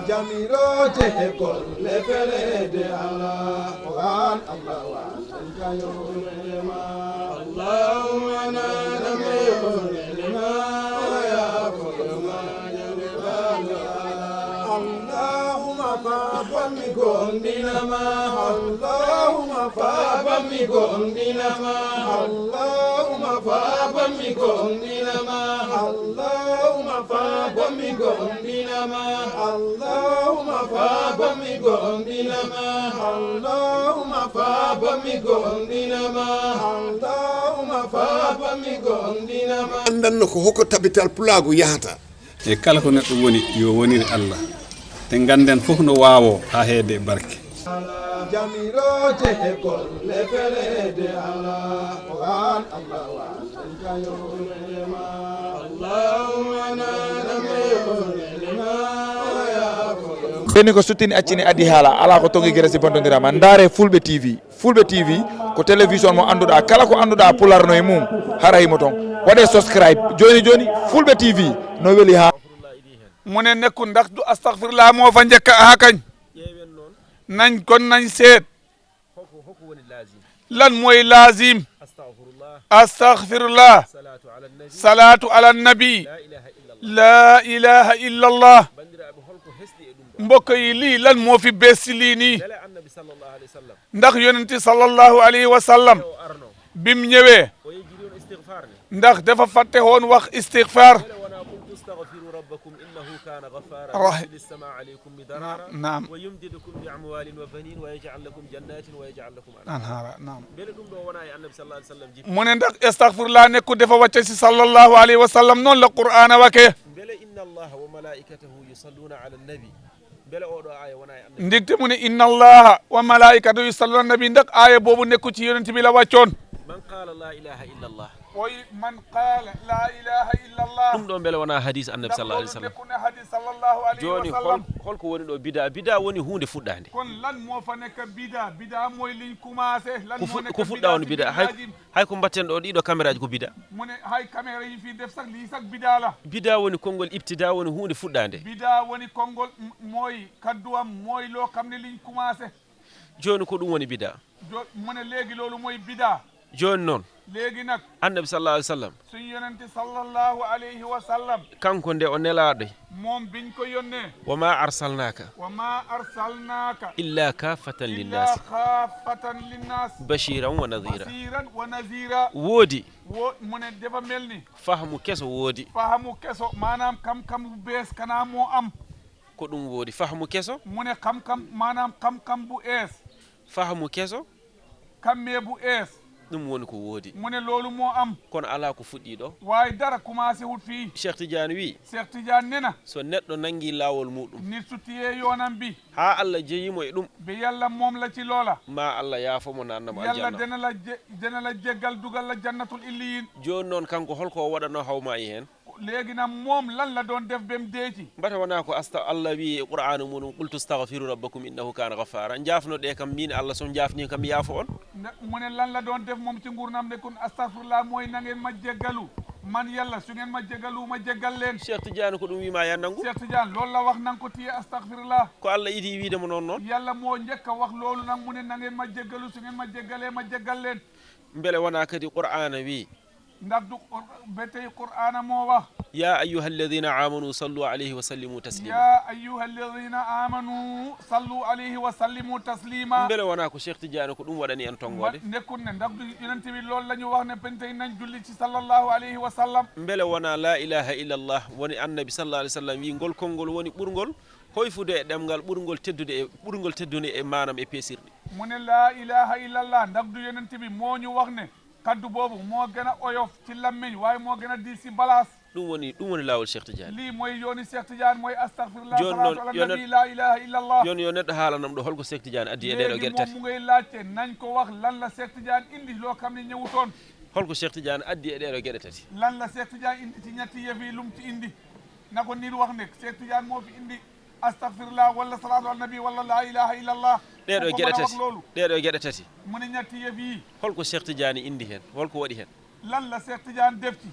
jamirote kol le fere de Allah Quran Allah wa sanjayo ma Allahumma nanamu lima ya kulma Allahumma fa'ami gondina ma Allahumma fa'ami gondina ma Allahumma fa'ami gondina ma Allahumma fa'ami gondina ma Allahumma fa'ami gondina ma Allahumma fa'ami gondina ma Allahumma fa'ami gondina ma andan ko hokko tabital pulago yahata e kala ko neɗɗo woni yo wonire Allah te ganden fof no wawo ha heede barke jamirote kol le fere de Allah Quran Allah wa sanjayo ma Allahumma nanamu lima ɓeni ko suttini accini adi haala ala ko tongi gueɗe si bontodirama ndaare fulɓe tv ko télévision mo anduɗa kala ko anduɗa pularno e mum harayimo toon waɗe subscribe joni fulɓe tv no weeli ha mune nekku ndax du astahfirullah mo fa jekka ha kañ nañ kon nañ seet lan mooy lazim astahfirullah salatu ala nabi la ilaha illa allah mbokk yi lii lan moo fi bees si lii nii ndax yonenti sallallahu alayhi wa sallam bim ñëwee ndax dafa fàtte woon wax istighfar naam mu ne ndax astaghfirullah nekku dafa wàcce si sallallahu alayhi wa sallam noonu la qur'ana wake ndigte mu ne inna allaha wa malaikatahu yusalluna nabi ndax aaya boobu nekku ci yonent bi la wàccoon man qala la ilaha illa allah oy man qala la ilaha illa allah ɗum ɗo beele wona hadis annabi sallallahu alaihi wasallam nekkune hadis sallallahu alayhi wa joni sallam holko woni ɗo bida woni hunde fuɗɗade kon lan moo fa nekk bida mooy liñ commencé lan moo nekk ko fuɗɗa woni bida hay ko mbatten ɗo ɗiɗo caméra ji ko bida mu ne hay caméra yi fi def sax lii sax bida la bida woni konngol ibtida woni hunde fuɗɗade bida woni konngol mooy kadduwam mooy loo xam ne liñ commencé joni ko ɗum woni bida mu ne léegi loolu mooy bida joni noon léegi nag annabi sallallahu alaihi wasallam suñ yonente sallallahu alayhi wa sallam kanko nde o nelaɗo moom biñ ko yónnee wa ma arsalnaka illa kafatan linnasi bashiran wa nadhira woodi mu ne dafa mel ni fahamu keso woodi fahamu keso maanaam xam-xam bu bees kana moo am ko ɗum woodi fahamu keso mu ne xam-xam maanaam xam-xam bu ees fahamu keso kammee bu ees ɗum woni ko woodi mu ne loolu moo am kono ala ko fuɗɗi ɗo waaye dara commencé wut fii Cheikh Tidiane wi Cheikh Tidiane nena so neɗɗo nangi laawol muɗum nit su tiyee yoonam bi ha Allah jeyimo e ɗum bi yàlla moom la ci loola ma Allah yaafomo nannamo yàlla aljanna dana la jéggal dugal la jannatul illiyin joni noon kanko holko o waɗano hawma e hen léegi nag moom lan la doon def bem deeci mbata wona ko Allah wi e qur'anu muɗum qultu astaghfiru rabbakum innahu kana ghaffara jaafno ɗe kam min Allah so jaafni kam yaafo on mu ne lan la doon def moom ci nguurnam ne kon astaghfirullah mooy na ngeen ma jéggalu man yàlla su ngeen ma jéggalu ma jéggal leen Cheikh Tidiane ko ɗum wima ya nangu Cheikh Tidiane loolu la wax nang ko tiye astaghfirullah ko Allah idi wiidemo noon yàlla moo njëkk a wax loolu nag mu ne na ngeen ma jéggalu su ngeen ma jéggalee ma jéggal leen mbele wona kadi qur'ana wi ndax du ba tey qur'ana moo wax ya ayyuha alladhina amanu sallu alayhi wa sallimu taslima ya ayyuha alladhina amanu sallu alayhi wa sallimu taslima mbele wona ko Cheikh Tidiane ko ɗum waɗani en tongode nekkul ne ndax du yonent bi loolu la ñu wax ne pentey nañ julli ci sallallahu alayhi wa sallam mbele wona la ilaha illa allah woni annabi sallallahu alayhi wa sallam wi ngol konngol woni ɓurgol hoyfude e ɗemgal ɓurgol teddude e manam e peesirɗi mu ne la ilaha illa allah ndax du yonent bi moo ñu wax ne kaddu boobu moo gën a oyof ci lammiñ waaye moo gën a di si balaas ɗum woni laawol Cheikh Tidiane lii mooy yooni Cheikh Tidiane mooy astaghfirullah salatu ala nabi la ilaha illa allah joni yo neɗɗo haalanam ɗo holko Cheikh Tidiane addi e ɗeɗo gueɗe tati moom mu ngay laajte nañ ko wax lan la Cheikh Tidiane indi loo xam ne ñëwutoon holko Cheikh Tidiane addi e ɗeɗo gueɗe tati lan la Cheikh Tidiane indi ci ñetti yëf yi lum ci indi na ko nit wax ne Cheikh Tidiane moo fi indi astaghfirullah wala salatu ala nabi wala la ilaha illa allah ɗeɗo gueɗe tati mu ne ñetti yëf yi holko Cheikh Tidiane indi hen holko waɗi hen lan la Cheikh Tidiane def ci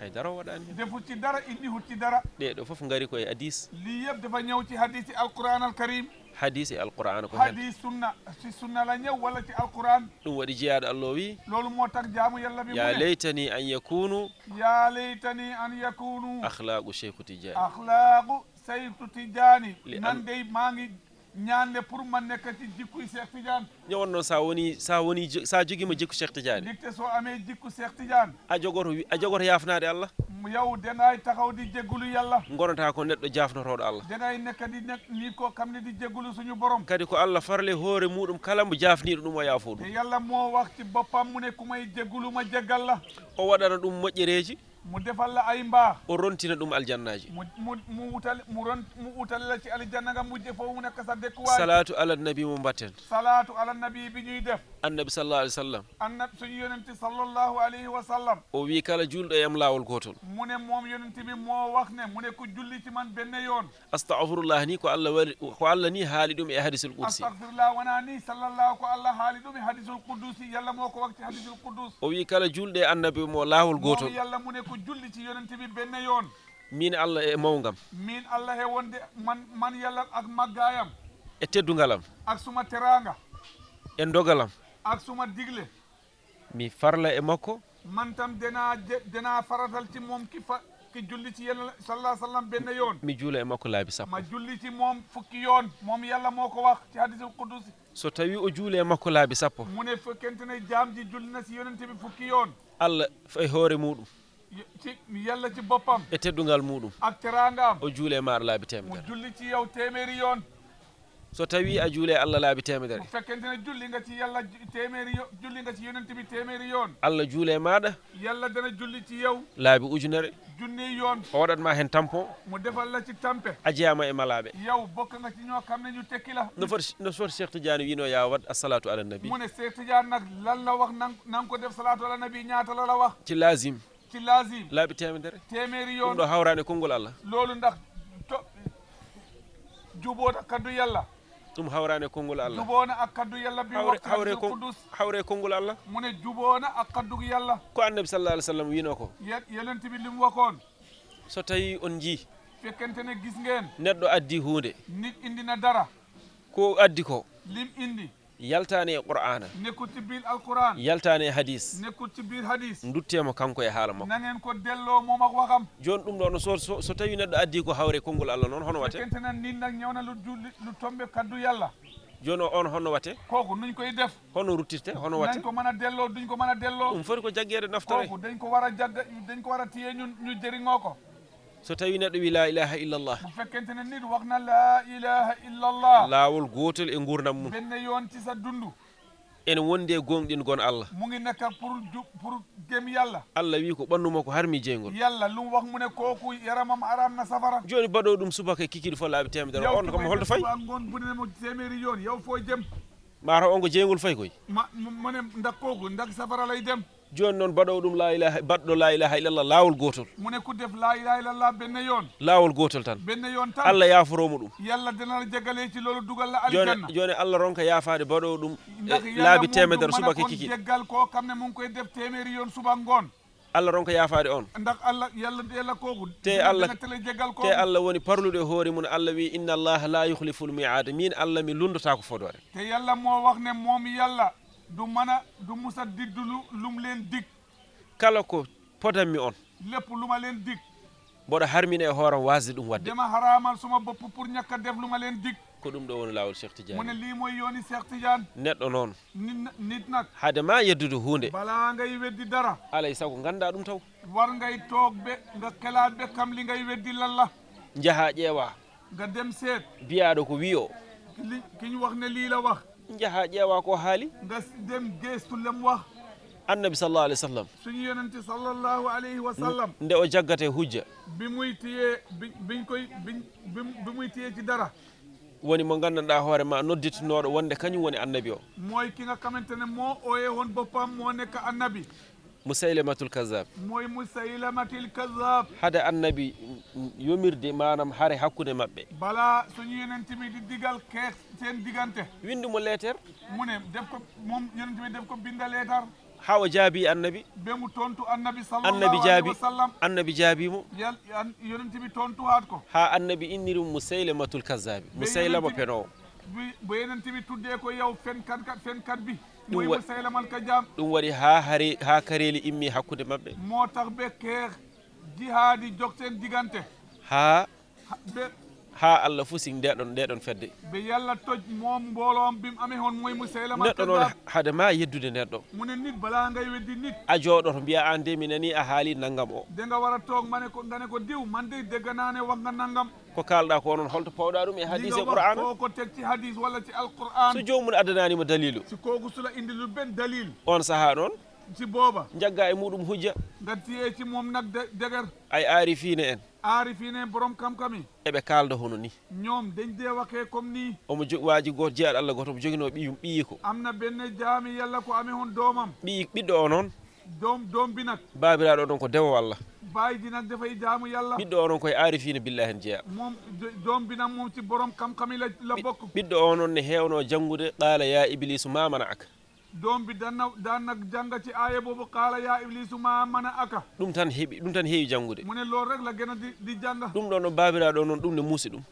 haydara waɗani defu ci dara indi hutti dara ɗeɗo fof ngari koye hadis lii yëpp dafa ñëw ci hadisi alquran al karim hadis e alqur'ana ko hen hadis sunna si sunna la ñëw wala ci alquran ɗum waɗi jeyaɗo Allah o wi loolu moo tax jaamu yàlla bi mu ya ne leytani an yakunu yaa laytani an yakunu akhlaqu cheikhu tidiane akhlaqu saytu tijaani Li man dey maa ngi ñaande pour ma nekk ci jikkuy Cheikh Tidiane ñowon noon sa joguima jikku cheikh tidiane dicte soo amee jikku Cheikh Tidiane a jogoto yafnade Allah yow dangay taxaw di jéggulu yàlla gonata ko neɗɗo jafnotoɗo Allah dangay nekk di nekk ni ko xam ne di jéggulu suñu borom kadi ko Allah farle hoore muɗum kala mo jafniɗo ɗum o yaafo te ɗum yàlla moo wax ci boppam mu ne ku may jéggulu ma jéggal la o waɗana ɗum moƴƴereji mu defal la ay mbaax o rontina ɗum aljannaji mu utal la ci aljanna nga mujje foofu mu nekk sa dëkkuwaay salatu ala nabi mo mbatten salaatu ala nabi bi ñuy def annabi sallallahu alayhi wa sallam annab suñu yonenti sallallahu alayhi wa sallam o wi kala julɗo e am lawol gotol mu ne moom yonenti bi moo wax ne mu ne ku julli ci man benn yoon astahfirullah ni ko Allah ni haali ɗum e hadisul qudsi astahfirullah wona ni sallallahu ko Allah haali ɗum e hadisul qudusi yàlla moo ko wax ci hadisul qudus o wi kala julɗo e annabi mo lawol gotol moom yàlla mu ne ku julli ci yonenti bi benn yoon min Allah e mawgam min Allah he wonde man yàlla ak màggaayam e teddugalam ak suma teraanga e dogalam ak suma digle mi farla e makko man tam danaa faratal ci moom ki julli ci yàlla sallallahu alayhi wa sallam benn yoon mi juula e makko laabi sappo ma julli ci moom fukki yoon moom yàlla moo ko wax ci hadisul qudusi so tawi o juule e makko laabi sappo mu ne fekkente ne jaam ji julli na si yonente bi fukki yoon Allah e hoore muɗum ci yàlla ci boppam e teddugal muɗum ak teraangaam o juule e maɗa laabi mu temedere julli ci yow téeméeri yoon so tawi a juule e Allah laabi temedere bu fekkente ne julli nga ci yàlla téeméeri yoon julli nga ci yonente bi téeméeri yoon Allah juule e maɗa yàlla dana julli ci yow laabi ujunere junni yoon o waɗatma hen tampon mu defal la ci tampe a jeyama e malaɓe yow bokk nga ci ñoo xam ne ñu tekki la no foti Cheikh Tidiane wino ya wat assalatu ala nabi mu ne Cheikh Tidiane nag lan la wax nan ko def salatu ala nabi ñaata la wax ci lazim ci lazim laabi temedere téeméeri ɗum yoon ɗo hawrani konngol Allah loolu ndax juboota kaddu yàlla ɗum hawrani konngol Allah juboona ak kaddu yàlla bi wax qudus hawre konngol Allah mu ne juboona ak kaddu yàlla ko annabi sallallahu alayhi wa sallam wino ko yonent bi li mu waxoon so tawi on jii fekkente ne gis ngeen neɗɗo addi hunde nit indi na dara ko addi ko lim indi yaltani e qur'ana nekkul ci biir alquran yaltani e hadis nekkul ci biir hadis duttemo kanko e haala makko na ngeen ko delloo moom ak waxam joni ɗum ɗo no so tawi neɗɗo addi ko hawre konngol Allah noon hono wate fekkente ne nit nag ñëw na lu tombe kaddu yàlla joni on hono wate kooku nuñ koy def hono ruttirte hono wate nañ ko mën a delloo duñ ko mën a delloo ɗum foti ko jaggede naftore kooku dañ ko war a jagga dañ ko war a téye ñu jëriñoo ko so tawi neɗɗo wi la ilaha illallah bu fekkente ne nit wax na la ilaha illallah laawol gotol e gurdam mum benn yoon ci sa dundu ene wonde gonɗin gon Allah mu ngi nekk pour gëm yàlla Allah wi ko ɓandu makko harmi jeygol yàlla lu mu wax mu ne kooku yaramam aram na safara joni baɗo ɗum subaka kikiɗe fo laabi temedere on kam holto fayi ngoon bu ne mo téeméeri yoon yow foo jëm mata on ko jeygol fayi koy mu ne ndax kooku ndax safara lay dem joni noon baɗowo ɗum baɗɗo la ilaha illallah laawol gotol mu ne ku def la ilaha illallah benn yoon laawol gotol tan benn yoon tan Allah yaforomo ɗum yàlla dana la jagalee ci loolu dugal la aljanna joni Allah ronka yaafade baɗowo ɗum laabi temedere subaka kiki jeggal ko xam ne mu ngi koy def téeméeri yoon suba ngoon Allah ronka yaafade on ndax Allah yàlla kooku te Allah tele jeggal ko te Allah woni parlude hoore mun Allah wi inna Allah la yukhlifu l mi'ad min Allah mi lundata ko fodore te yàlla moo wax ne moom yàlla du musa digdu lum leen dig kala ko podanmi on lépp lu ma leen dig mboɗo harmina e hooram wasde ɗum wadde dama haramal suma bopp pour ñàkk a def lu ma leen dig ko ɗum ɗo woni laawol Cheikh Tidiane mu ne lii mooy yooni Cheikh Tidiane neɗɗo noon nit nag hade ma yeddude hunde balaa ngay weddi dara alay sago ganda ɗum taw war ngay toog be nga kelaat be kam li ngay weddi lan la jaaha ƴeewa nga dem seet biyaɗo ko wi o ki ñu wax ne lii la wax jaaha ƴeewa ko haali nga dem geestu lem wax annabi sallallahu alayhi wa sallam suñu yonente sallallahu alayhi wa sallam nde o jaggate hujja bi muy téye ci dara woni mo gandanɗa hoore ma nodditinoɗo wonde kañum woni annabi o mooy ki nga xamante ne moo ooye woon boppam moo nekk annabi musaylamatul kazab mooy musaylamatul kazab hade annabi yomirde manam haare hakkude mabɓe balaa suñu yonente bi di digal keex seen diggante windumo lettere mu ne def ko moom yonente bi def ko binda leetar hawa jaabi annabi be mu tontu annabi annabi sallallahu jaabi alaihi wasallam annabi jaabimo yonent bi tontu haat ko ha annabi innirum musaylamatul kazzabi musaylama penowo bo yonent bi tuddee ko yow fenkat bi moy musaylamal kazzab ɗum waɗi ha kareli immi hakkude maɓɓe moo tax be keex jihaadi jog seen diggante ha Allah fusi ndeɗon fedde be yalla toj moom mbooloom bim amee hon moy musaylama neɗɗo noon hade ma yeddude neɗɗo mu ne nit balaa ngay weddi nit a jooɗoto mbiya an de mi nani a haali nangam o de nga war a toog ma ne ko nga ne ko diw man de dégg naa ne wax nga nangam ko kalɗa ko noon holto pawɗa ɗum e hadis e qur'ana ko teg ci hadis walla ci alquran so jomum addananimo dalilu si kooku sula indi lu ben dalil on saha ɗon si booba jagga e muɗum hujja nga tiyee ci moom nag deger ay aarifine en aarifine borom kam-kami eɓe kalda hono ni ñoom dañ dee waxee comme nii omo waaji goto jeeyaɗo Allah goto omo joguino ɓiyi ko am na benn jaami yàlla ko amee hon doomam ɓiɗɗo o noon doom bi nag babiraɗo ɗon ko dewo Allah baay ji nag dafay jaamu yàlla ɓiɗɗo o noon koye aarifine billah hen jeeya moom doom bi nag moom ci borom kam-kami la bokk ɓiɗɗo o noon ne hewno janngude qala ya iblisu ma mana aka doom bi daan nag jàng ci aaya boobu qaala yaa iblisu ma mana aka ɗum tan heewi janngude mu ne loolu rek la gën a di jàng ɗum ɗo no babiraɗo noon ɗum ne muusi ɗum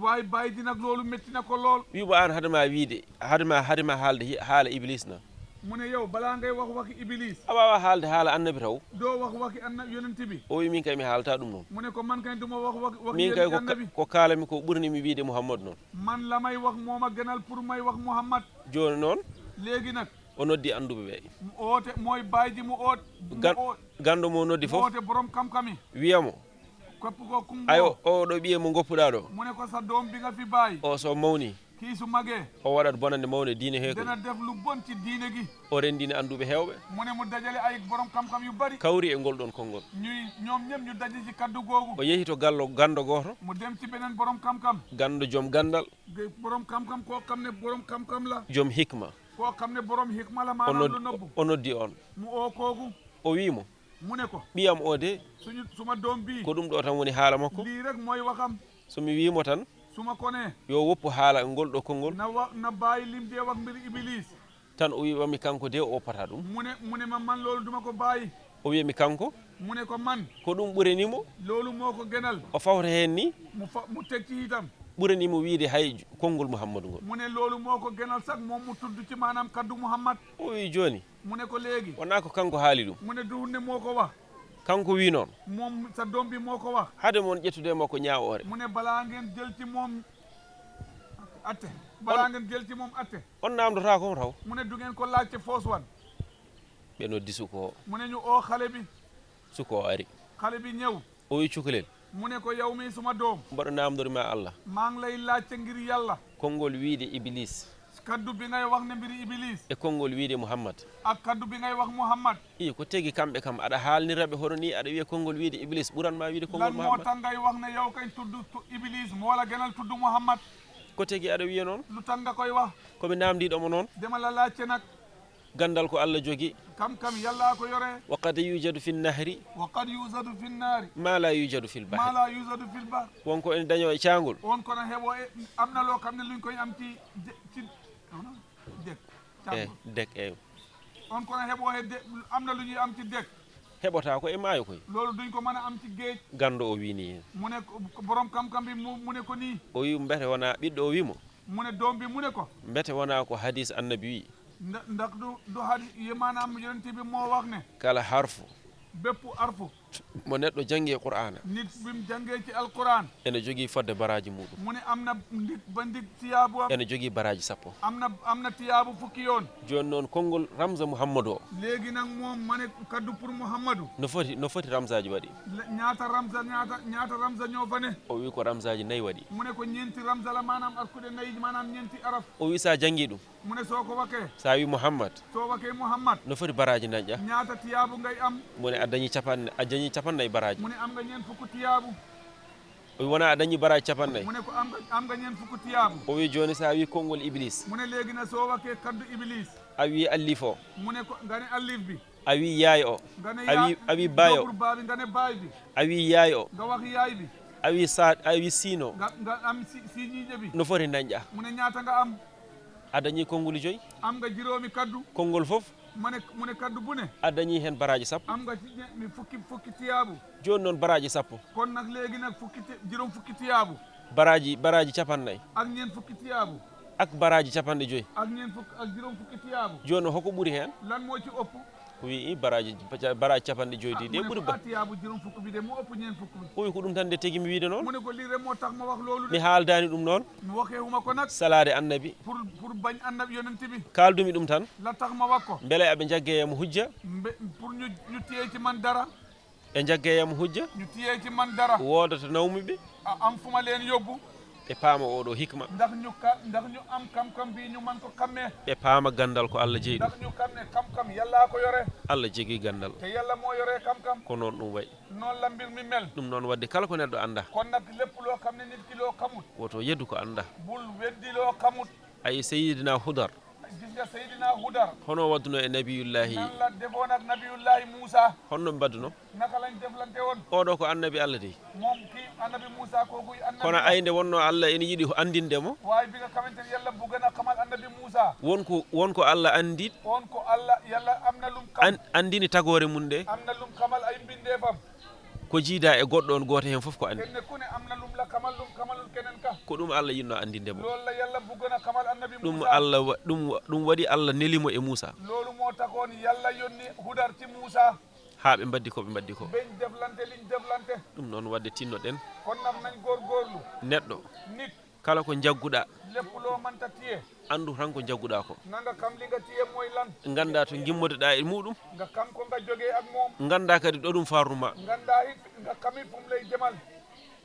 waaye baay ji nag loolu métti na ko lool wimo an hadema wiide hadema haalde haala iblis na mu ne yow balaa ngay wax waxi iblis a wawa haalde haala annabi taw doo wax waxi annabi yonent bi o wi min kay mi haalata ɗum noon mu ne ko man kay duma wax waxi min kay annabi ko kaalami ko ɓurnimi wiide mouhammadou noon man la may wax moo ma gënal pour may wax mouhammad joni noon léegi nag o noddi anduɓe ɓe oote mooy baay ji mu oot gando mo noddi fof oote borom kam-kami wiyamo kopp ko kum ayo o ɗo ɓiye mo goppuɗa ɗo mu ne ko sa doom bi nga fi baay o so mawni kii su magee o waɗat bonande mawne diine heeko dana def lu bon ci diine gi o rendine anduɓe hewɓe mu ne mu dajale ay borom kam-kam yu bari kawri e ngol ɗon konngol ñoom ñëpp ñu daje ci kaddu googu o yehi to gando goto mu dem ci beneen borom kam-kam gando joom gandal borom kam-kam koo xam ne borom kam-kam la joom hikma koo xam ne borom hikma la maanaam lu nëbbu o noddi on mu oo kooku o wimo mu ne ko ɓiyam o de suma doom bii ko ɗum ɗo tan woni haala makko lii rek mooy waxam somi wimo tan suma ko ne yo woppu haala ngol ɗo konngol na bàyyi lim dee wax mbiri iblis tan o wiwami kanko de o woppata ɗum mu ne ma man loolu duma ko bàyyi o wiyami kanko mu ne ko man ko ɗum ɓuranimo loolu moo ko gënal o fawta hen ni mu teg ci itam ɓuranimo wiide hay konngol mouhammadou ngol mu ne loolu moo ko gënal sax moom mu tudd ci maanaam kaddu mouhammad o wi joni mu ne ko léegi wona ko kanko haali ɗum mu ne du ne moo ko wax kanko wi noon moom sa doom bi moo ko wax hade moon ƴettude makko ñaawoore mu ne balaa ngeen jël ci moom atte balaa ngeen jël ci moom atte on namdota kom taw mu ne du ngeen ko laajte foos wan ɓe noddi suko o mu ne ñu oo xale bi suko o ari xale bi ñëw o wi cukalel mu ne ko yow mi suma doom mbaɗo namdorima Allah maa ngi lay laajte ngir yàlla konngol wiide iblis kaddu bi ngay wax ne mbiri iblis e konngol wiide mouhammad ak kaddu bi ngay wax mouhammad i ko tegi kamɓe kam aɗa haalniraɓe hono ni aɗa wiya konngol wiide iblis ɓuranma wiide konngol lan moo mouhammad tax ngay wax ne yow kay tudd iblis moo la gënal tudd mouhammad ko tegi aɗa wiya noon lu tax nga koy wax komi namdiɗomo noon dama la laajte nag gandal ko Allah jogi kam yàllaa ko yore wa qad yujadu fi nnahri wa qad yuzadu fi nnaari ma la yujadu fi lbahri ma la yuzadu fi lbahr wonko ene daño e caangol on kono heɓo am na loo xam ne luñ koy am ci dek dek eyo on kono heɓo am na lu ñuy am ci dek heɓota ko e maayo koy loolu duñ ko mën a am ci géej gando o wini hen mu ne borom kam-kam bi mu ne ko nii o wi mbete wona ɓiɗɗo o wimo mu ne doom bi mu ne ko mbete wona ko hadis annabi wi ndax du hadi ye maanaam yonent bi moo wax ne kala harfu bépp arfu mo neɗɗo jangi e qur'ana nit bim jangee ci alquran ene jogui fodde baraji muɗum mu ne am na ndig ba ndig tiyaabu am ene jogui baraji sappo am na tiyaabu fukki yoon joni noon konngol ramsa mouhammadou o léegi nag moom ma ne kaddu pour mouhammadou no foti ramsaji waɗi ñaata ramsa ñoo fa ne o wi ko ramsaji nayyi waɗi mu ne ko ñeenti ramsa la maanaam arkude nayi maanaam ñeenti araf o wi sa jangi ɗum mu ne soo ko wakee sa wi mouhammad soo wakee mouhammad no foti baraji dañƴa ñaata tiyaabu ngay am mu ne a dañi capannayyi baraji mu ne am nga ñeent fukk tiyaabu o wi wona a dañi baraji capannayyi mu ne ko am nga ñeent fukk tiyaabu o wi joni sa wi konngol iblis mu ne léegi na soo wakee kaddu iblis a wi allif o mu ne ko nga ne allif bi a wi yaay o nga ne a wi baay o baa bi nga ne baay bi a wi yaay o nga wax yaay bi a wi siino nga am si ñiije bi no foti dañƴa mu ne ñaata nga am a dañi konngol joyyi am nga juróomi kaddu konngol fof mu ne kaddu bu ne a dañi hen baraji sappo am nga ci mi fukki tiyaabu joni noon baraji sappo kon nag léegi nag juróom fukki tiyaabu baraji capannayyi ak ñeen fukki tiyaabu ak baraji capanɗe joyyi ak ñeen fukki ak juróom fukki tiyaabu joni hoko ɓuuri hen lan moo ci ëpp wi baraji capanɗe joyyi ɗi ɗe ɓuuri ba tiyaabu juróom fukki bi de moo ëpp ñeen fukki bi o wi ko ɗum tan nde tigi mi wiide noon mu ne ko lii rek moo tax ma wax loolu mi haaldani ɗum noon mi waxeewuma ko nag salade annabi pour bañ annabi yonent bi kaaldumi ɗum tan la tax ma wax ko beele aɓe jaggeyemo hujja pour ñu téye ci man dara ɓe jaggeyemo hujja ñu téye ci man dara wodata nawmiɓe am fu ma leen yóbbu ɓe paama oɗo hikma ndax ñu am kam-kam bi ñu man ko xammee ɓe paama gandal ko Allah jeeyi ɗum ndax ñu xam ne kam-kam yàllaa ko yore Allah jogii gandal te yàlla moo yore kam-kam ko noon ɗum wayi noonu la mbir mi mel ɗum noon wadde kala ko neɗɗo anda kon nag lépp loo xam ne nit ki loo xamut woto yeddu ko anda bul weddi loo xamut ay sayidina hudar gis nga Seydina Hudar hono wadduno e nabiyullahi nan la defoon ak nabiyullahi Moussa honno ɓe mbadduno naka lañ deflante woon oɗo ko annabi Allah de moom kii annabi Moussa kookuy annabi kono aynde wonno Allah ene yiiɗi andindemo waaye bi nga xamante ne yàlla bugg na xamal annabi Moussa wonko Allah andi on ko Allah yàlla am na lum xam andini tagore mum nde am na lum xamal ay mbindeefam ko jiida e goɗɗo on goto hen foof ko andi kenn ku ne am na lum la xamal lum xamalul keneen ka ko ɗum Allah yinno andindemo loolu la yàlla bugg na xamal annabi ɗum Moussa Allah ɗum waɗi Allah nelimo e Moussa loolu moo taxoon yàlla yónni Hudar ci Moussa ha ɓe mbaddi ko beñ deflante liñ deflante ɗum noon wadde tinnoɗen kon nag nañ góorgóorlu neɗɗo nit kala ko jagguɗa lépp loo mënta tiye andu tan ko jagguɗa ko nanga kam li nga tiye mooy lan ganda to gimmotoɗa e muɗum nga kam ko nga jógee ak moom ganda kadi ɗo ɗum farnuma nganda it nga kamit fu mu lay demal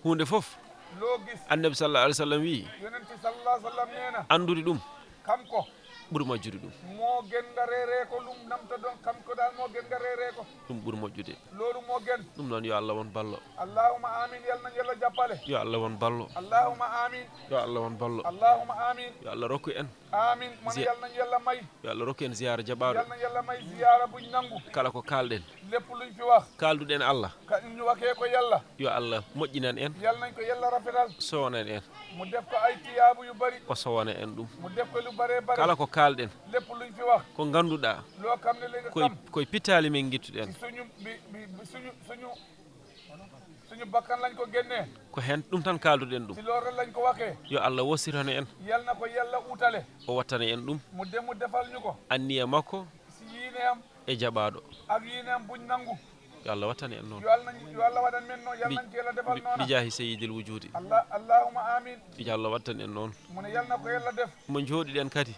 hunde foof loo gis annabi sallallahu alaihi wasallam wi yonenti sallallahu alayhi wa sallam nee na andude ɗum kam ko ɓuuri majjude ɗum moo gën nga reeree ko lum namta doon kam ko daal moo gën nga reeree ko ɗum ɓuuri moƴƴude loolu moo gën ɗum noon yo Allah won ballo allahuma amin yal nañ yàlla jàppale yo Allah won ballo allahuma amin yo Allah won ballo allahuma amin yo Allah rokku en amin man yal nañ yàlla may yo Allah rokku en ziyara jaɓaɗo yal nañ yàlla may ziyara buñ nangu kala ko kalɗen lépp luñ fi wax kalduɗen Allah ñu waxee ko yàlla yo Allah moƴƴinan en yal nañ ko yàlla rafetal sowanen en mu def ko ay tiyaabu yu bari o sowana en ɗum mu def ko lu bare bare kala ko kalɗen lépp luñ fi wax ko ganduɗa loo xam ne li nga xam koye pittali men guittuɗen suñu suñu bakkan lañ ko génnee ko hen ɗum tan kalduɗen ɗum si loolu lañ ko waxee yo Allah wossirano en yal na ko yàlla utale o wattana en ɗum mu defal ñu ko anniya makko si yiineem e jaɓaɗo ak yiineem buñ nangu yo Allah wattana en noon yo Allah waɗan men noon yal nañ ko yàlla defal noona bijahi seyidil wujudi allahuma amin yo Allah wattan en noon mu ne yal na ko yàlla def mo jooɗiɗen kadi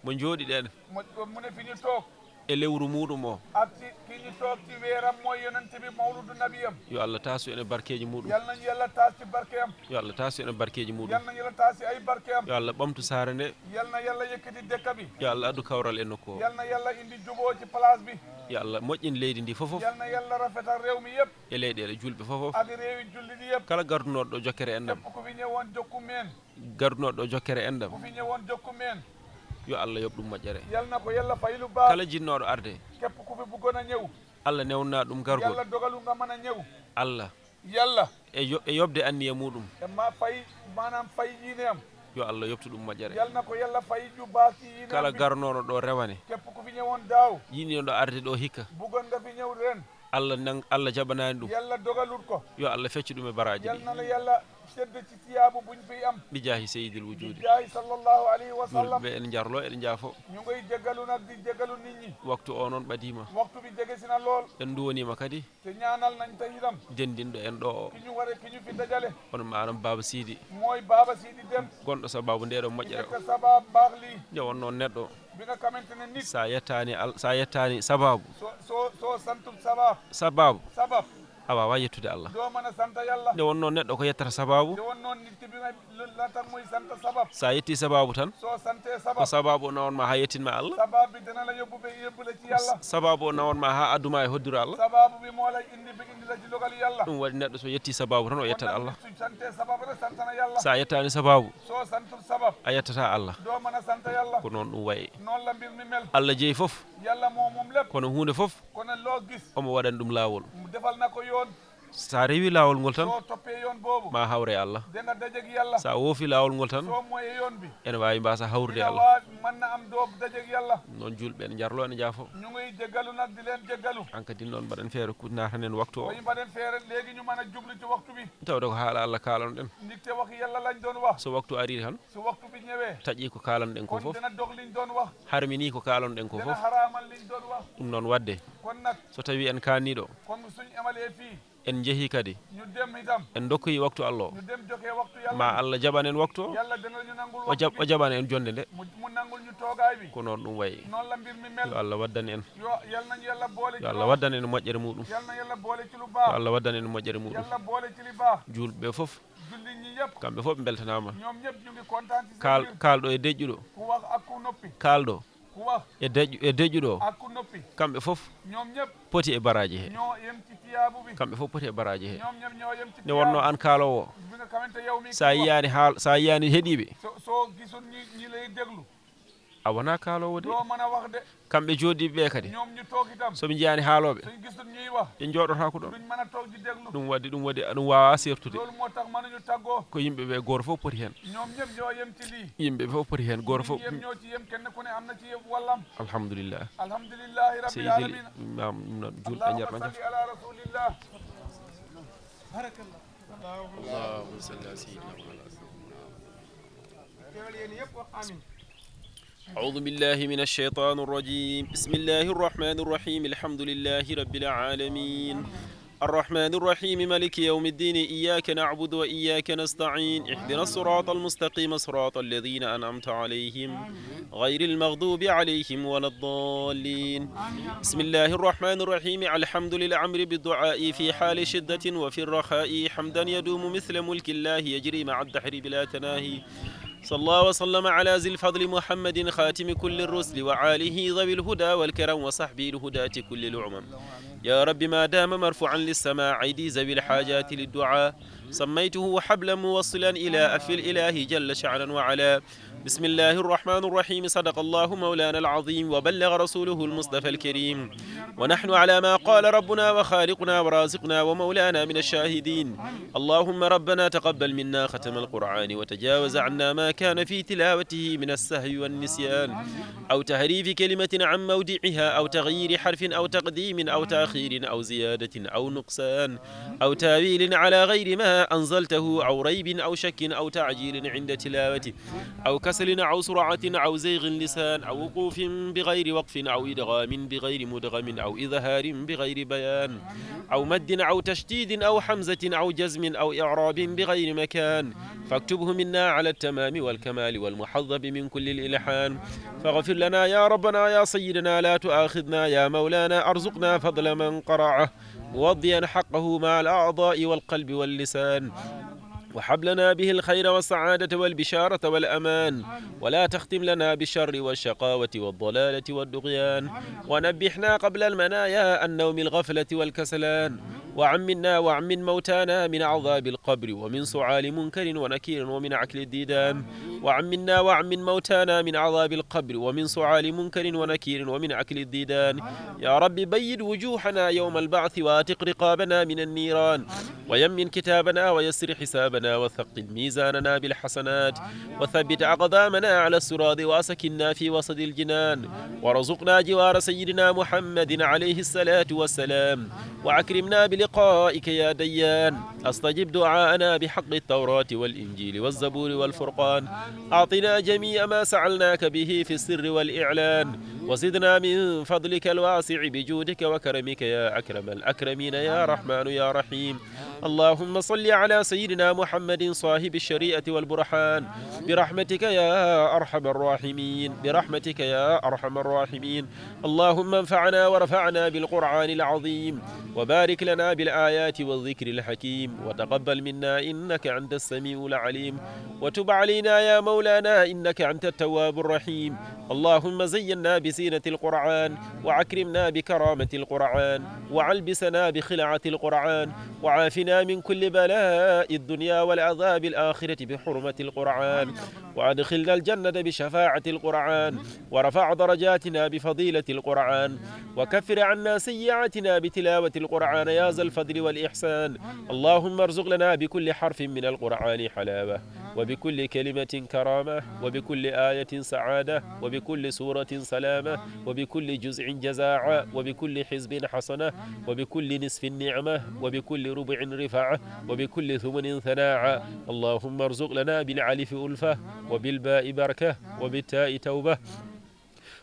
mo jooɗiɗen mu ne fi ñu toog e lewru muɗum o ak ci ki ñu toog ci weeram mooy yonente bi mawludu nabiyam yo Allah tasu en e barkeji muɗum yal nañ yàlla taas ci barkeem yo Allah tasu en e barkeji muɗum yal nañ yàlla taas ci ay barkeem yo Allah ɓamtu saare nde yal na yàlla yëkkati dëkk bi yo Allah addu kawral e nokku o yal na yàlla indi juboo ci place bi yo Allah moƴƴin leydi ndi fofof yal na yàlla rafetal réew mi yëpp e leyɗele julɓe fofof ak réewi jullit yëpp kala gardunoɗo ɗo jokkere enɗam képp ku fi ñëwoon jokku meen gardunoɗo ɗo jokkere enɗam ku fi ñëwoon jokku meen yo Allah yoɓ ɗum moƴƴere yal na ko yàlla fay lu baax kala jinnoɗo arde képp ku fi bëggoon a ñëw Allah newna ɗum gargol yàlla dogalu nga mën a ñëw Allah yàlla e yobde anniya muɗum e ma fay maanaam fay yiineem yo Allah yobtu ɗum moƴƴere yal na ko yàlla fay ju baax ci yiineem kala bi garnoɗo ɗo rewane képp ku fi ñëwoon daaw yinnoɗo arde ɗo hikka bëggoon nga fi ñëw ren Allah jaɓanani ɗum yàlla dogalut ko yo Allah fecci ɗum e baraji yal ɗi na la yàlla sedd ci tiyaabu buñ fi am bijahi seyidil wujudi jaay sallallahu alayhi wa sallam ɓe en jarlo eɗen jaafo ñu ngay jéggalu nag di jéggalu nit ñi waktu o noon ɓadima waxtu bi jege si na lool en duwonima kadi te ñaanal nañ te itam dendinɗo en ɗo o ki ñu fi dajale hono manam Baba Sidi mooy Baba Sidi Dem gonɗo sababu ndeɗo moƴƴere nekk sabab mbaax lii nde wonno neɗɗo bi nga xamante ne nit sa yettani sababu soo santum sababu sabab a wawa yettude Allah doo mën a sant yàlla nde wonno neɗɗo ko yettata sababu nde wonnoon nit ki bi nga la tan muy sant sabab sa yetti sababu tan soo santee ko sabab sababu o nawonma ha yettinma Allah sabab bi dina la yóbbu la ci yàlla sababu o nawonma ha adduma e hoddiro Allah sababu bi moo lay indi la ci logal yàlla ɗum waɗi neɗɗo so yetti sababu tan o yettat Allah su santee sabab rek santana yàlla sa yettani sababu soo santul sabab a yettata Allah doo mën a sant yàlla ko noon ɗum wayi noonu la mbir mi mel Allah jeeyi foof yàlla moom lépp kono hunde foof kono loo gis omo waɗani ɗum laawol mu defal na ko yoon sa rewi lawol ngol tan so toppe yon boobu ma hawre Allah dena dajeg yalla sa woofi lawol ngol tan so moye yon bi ene wawi mbasa hawrude ina Allah wa man na am doob dajeg yalla noon julɓe ene jarlo ene jaafo ñu ngi jéggalu nag di leen jéggalu an kadi noon mbaɗen feere natanen waktu o koy mbaɗen feere léegi ñu mën a jublu ci waxtu bi tawde ko haala Allah kalano ɗen ndigte wax yalla lañ doon wax so waktu ari tan su waxtu bi ñëwee taƴi ko kalano ɗen ko kon foof dina dog liñ doon wax harmini ko kalano ɗen ko dina foof haramal liñ doon wax ɗum noon wadde kon nag so tawi en kanniɗo kon suñ amalee fii en jeehi kadi ñu dem itam en dokkoyi waktu Allah o ñu dem jokee waxtu yalla ma Allah jaɓanen waktu o yalla dina ñu nangul o waxtu bi jaɓana en jonde nde mu nangul ñu toogaay bi ko noon ɗum wayi noonu la mbir mi mel yo Allah waddani en yo yal nañu yalla boole ci yo Allah waddani en moƴƴere muɗum yal na yalla boole ci lu yo baax Allah waddani en moƴƴere muɗum yalla boole ci li baax julɓe foof julli ñi yëpp kamɓe foof ɓe beltanama ñoom ñëpp ñu ngi kontaan ci seen mbir kalɗo e deƴƴuɗo ku wax ak ku noppi kalɗo ku wax e deƴƴuɗo ak ku noppi kamɓe foof ñoom ñëpp poti e baraji he ñoo yem ci tiyaabu bi kamɓe foof poti e baraji he ñoom ñëpp ñoo yem ci nde wonno an kaalowo bi nga xamante yow mi sa yiyani sa yiyani heeɗiɓe soo gisul ñi lay déglu a wona kaalowo de doo mën a wax de kamɓe joɗiɓe ɓe kadi ñoom ñu toog itam soɓe jiyani haaloɓe suñ gisul ñuy wax ɓe jooɗota ko ɗon duñ mën a toog di déglu ɗum waɗi ɗum wawa sertude loolu moo tax mënuñu tàggoo ko yimɓeɓe goto fof poti hen ñoom ñëpp ñoo yem ci lii yimɓeɓe fof poti hen goto fof yem ñoo ci yem kenn ku ne am na ci yem wallam alhamdulillah alhamdulillahi rabbil seydi alamin imam non julɓe allahumma jarna salli ala rasulillah allahumma salli ala sayyidina amin أعوذ بالله من الشيطان الرجيم بسم الله الرحمن الرحيم الحمد لله رب العالمين الرحمن الرحيم مالك يوم الدين إياك نعبد وإياك نستعين اهدنا الصراط المستقيم صراط الذين أنعمت عليهم غير المغضوب عليهم ولا الضالين بسم الله الرحمن الرحيم الحمد للأمر بالدعاء في حال شدة وفي الرخاء حمدا يدوم مثل ملك الله يجري مع الدحر بلا تناهي صلى الله وسلم على ذي الفضل محمد خاتم كل الرسل وعاله ذوي الهدى والكرم وصحبه الهداة كل الأمم يا رب ما دام مرفوعا للسماء عيدي ذوي الحاجات للدعاء سميته حبلا موصلا إلى أفي الإله جل شعرا وعلا بسم الله الرحمن الرحيم صدق الله مولانا العظيم وبلغ رسوله المصطفى الكريم ونحن على ما قال ربنا وخالقنا ورازقنا ومولانا من الشاهدين اللهم ربنا تقبل منا ختم القرآن وتجاوز عنا ما كان في تلاوته من السهو والنسيان أو تهريف كلمة عن موضعها أو تغيير حرف أو تقديم أو تأخير أو زيادة أو نقصان أو تاويل على غير ما أنزلته أو ريب أو شك أو تعجيل عند تلاوته أو كسل أو سرعة أو زيغ لسان أو وقوف بغير وقف أو إدغام بغير مدغم أو إظهار بغير بيان أو مد أو تشديد أو حمزة أو جزم أو إعراب بغير مكان فاكتبه منا على التمام والكمال والمحظب من كل الإلحان فاغفر لنا يا ربنا يا سيدنا لا تؤاخذنا يا مولانا أرزقنا فضل من قرعه موضيا حقه مع الأعضاء والقلب واللسان وحب لنا به الخير والسعادة والبشارة والأمان ولا تختم لنا بالشر والشقاوة والضلالة والدغيان ونبحنا قبل المنايا عن نوم الغفلة والكسلان وعمنا وعمن موتانا من عذاب القبر ومن سعال منكر ونكير ومن عكل الديدان وعمنا وعمن موتانا من عذاب القبر ومن سعال منكر ونكير ومن عكل الديدان يا رب بيد وجوهنا يوم البعث واتق رقابنا من النيران ويمن كتابنا ويسر حسابنا وثقل ميزاننا بالحسنات وثبت أقدامنا على الصراط وأسكننا في وسط الجنان ورزقنا جوار سيدنا محمد عليه الصلاة والسلام وأكرمنا بلقائك يا ديان أستجب دعاءنا بحق التوراة والإنجيل والزبور والفرقان أعطنا جميع ما سألناك به في السر والإعلان وزدنا من فضلك الواسع بجودك وكرمك يا أكرم الأكرمين يا رحمن يا رحيم اللهم صل على سيدنا محمد صاحب الشريعة والبرهان برحمتك يا أرحم الراحمين برحمتك يا أرحم الراحمين اللهم انفعنا ورفعنا بالقرآن العظيم وبارك لنا بالآيات والذكر الحكيم وتقبل منا إنك أنت السميع العليم وتب علينا يا مولانا إنك أنت التواب الرحيم اللهم زينا بزينة القرآن وأكرمنا بكرامة القرآن وعلبسنا بخلعة القرآن وعافنا من كل بلاء الدنيا والعذاب الآخرة بحرمة القرآن وأدخلنا الجنة بشفاعة القرآن ورفع درجاتنا بفضيلة القرآن وكفر عنا سيئاتنا بتلاوة القرآن يا ذا الفضل والإحسان. اللهم ارزق لنا بكل حرف من القرآن حلاوة وبكل كلمة كرامة وبكل آية سعادة وبكل سورة سلامة وبكل جزء جزاعة وبكل حزب حسنة وبكل نصف نعمة وبكل ربع رفعة وبكل ثمن ثناعة. اللهم ارزق لنا بالعلف ألفة وبالباء بركة وبالتاء توبة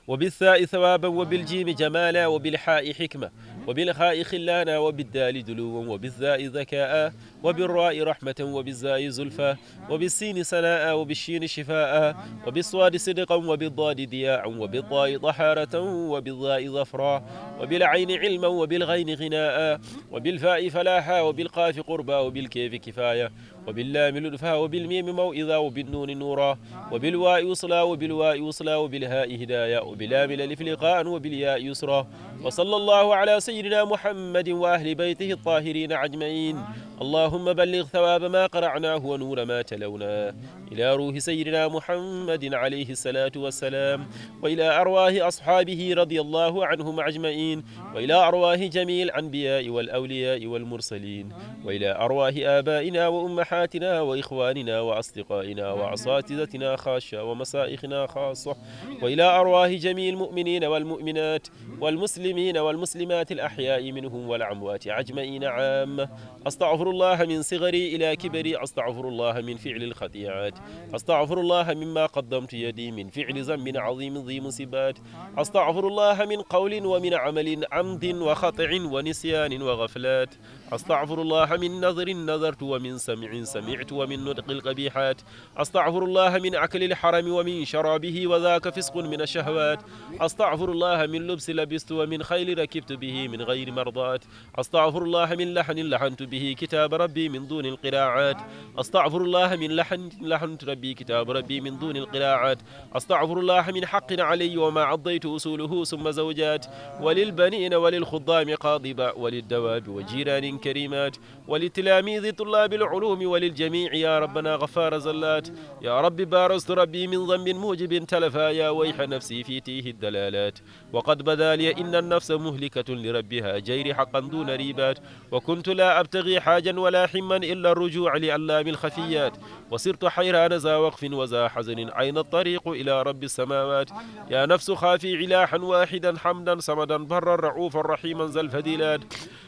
وبالثاء ثوابا وبالجيم جمالا وبالحاء حكمة وبالخاء خلانا وبالدال دلوا وبالذاء ذكاء وبالراء رحمة وبالزاء زلفى وبالسين سناء وبالشين شفاء وبالصاد صدقا وبالضاد ضياء وبالضاء طهارة وبالضاء ظفرا وبالعين علما وبالغين غناء وبالفاء فلاحا وبالقاف قربا وبالكيف كفاية وباللام لطفا وبالميم موئذا وبالنون نورا وبالواء وصلا وبالواء وصلا وبالهاء هداية وبلام الألف لقاء وبالياء يسرا. وصلى الله على سيدنا محمد وأهل بيته الطاهرين أجمعين. اللهم بلغ ثواب ما قرعناه ونور ما تلوناه إلى روح سيدنا محمد عليه الصلاة والسلام وإلى أرواح أصحابه رضي الله عنهم أجمعين وإلى أرواح جميع الأنبياء والأولياء والمرسلين وإلى أرواح آبائنا وأمهاتنا وإخواننا وأصدقائنا وأساتذتنا خاصة ومسائخنا خاصة وإلى أرواح جميع المؤمنين والمؤمنات والمسلمين والمسلمات الأحياء منهم والأموات أجمعين عامة. أستغفر الله من صغري إلى كبري، أستغفر الله من فعل الخطيئات، أستغفر الله مما قدمت يدي من فعل ذنب عظيم ذي مصيبات، أستغفر الله من قول ومن عمل عمد وخطأ ونسيان وغفلات، أستغفر الله من نظر نظرت ومن سمع سمعت ومن نطق القبيحات، أستغفر الله من أكل الحرم ومن شرابه وذاك فسق من الشهوات، أستغفر الله من لبس لبست ومن خيل ركبت به من غير مرضات، أستغفر الله من لحن لحنت به كتاب ربي من دون القراءات، أستغفر الله من لحن لحنت ربي كتاب ربي من دون القراءات، أستغفر الله من حق علي وما عضيت أصوله ثم زوجات، وللبنين وللخضام قاضبا وللدواب وجيران كريمات وللتلاميذ طلاب العلوم وللجميع يا ربنا غفار زلات. يا رب بارزت ربي من ذنب موجب تلفا يا ويح نفسي في تيه الدلالات، وقد بدا لي إن النفس مهلكة لربها جير حقا دون ريبات، وكنت لا أبتغي حاجا ولا حما إلا الرجوع لعلام الخفيات، وصرت حيران ذا وقف وذا حزن أين الطريق إلى رب السماوات. يا نفس خافي علاحا واحدا حمدا صمدا برا رعوفا رحيما ذا الفضيلات،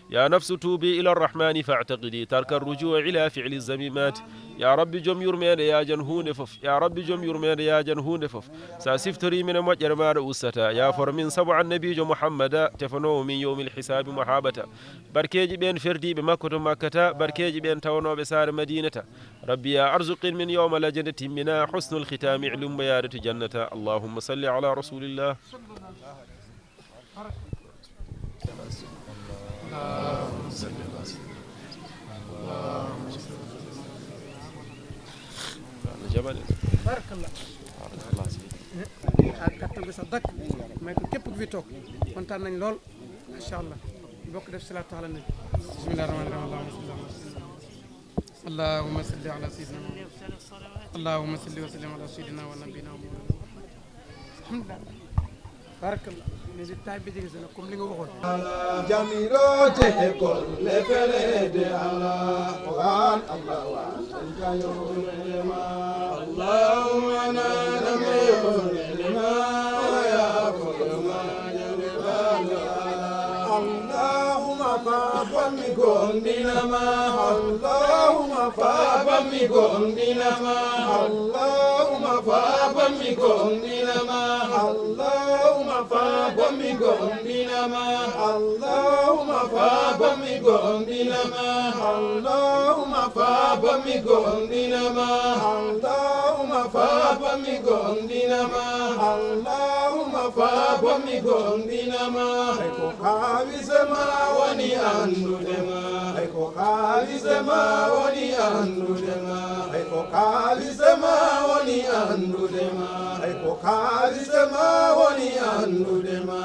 يا نفس توبي إلى الرحمن فاعتقدي ترك الرجوع إلى فعل الزميمات. يا رب جم يرمين يا جنهون فف، يا رب جم يرمين يا جنهون فف، ساسفتري من مجر ما رؤستا يا فرمين سبع النبي محمد تفنو من يوم الحساب محابة، بركيج بين فردي بمكة مكة، بركيج بين تونو بسار مدينة، ربي يا أرزق من يوم لجنة منا حسن الختام علم بيارة جنة. اللهم صل على رسول الله. بارك الله kattan bi sa dakk may ko képp ku fi toog kontaan nañ lool macha allah bokk def salaatu ala nabi bismillahir rahmanir rahim allahumma salli ala sayyidina allahumma salli wa sallim ala sayyidina wa nabiyina alhamdulillah barakallah ne di tay bi jege comme li nga waxoon jamiro te kol le fele de allah quran allah wa sanjayo ma allahumma namayo lima ya kulma allahumma fa mi gondina ma allahumma fa mi gondina ma allahumma fa mi gondina ma allahumma fa mi gondina ma allahumma fa mi gondina ma allahumma fa mi gondina ma allahumma fa mi gondina ma allahumma fa mi gondina ma ko khawise ma woni andude ma ko khawise ma woni andude ma ko khawise ma woni andude ma ko khawise ma woni andude ma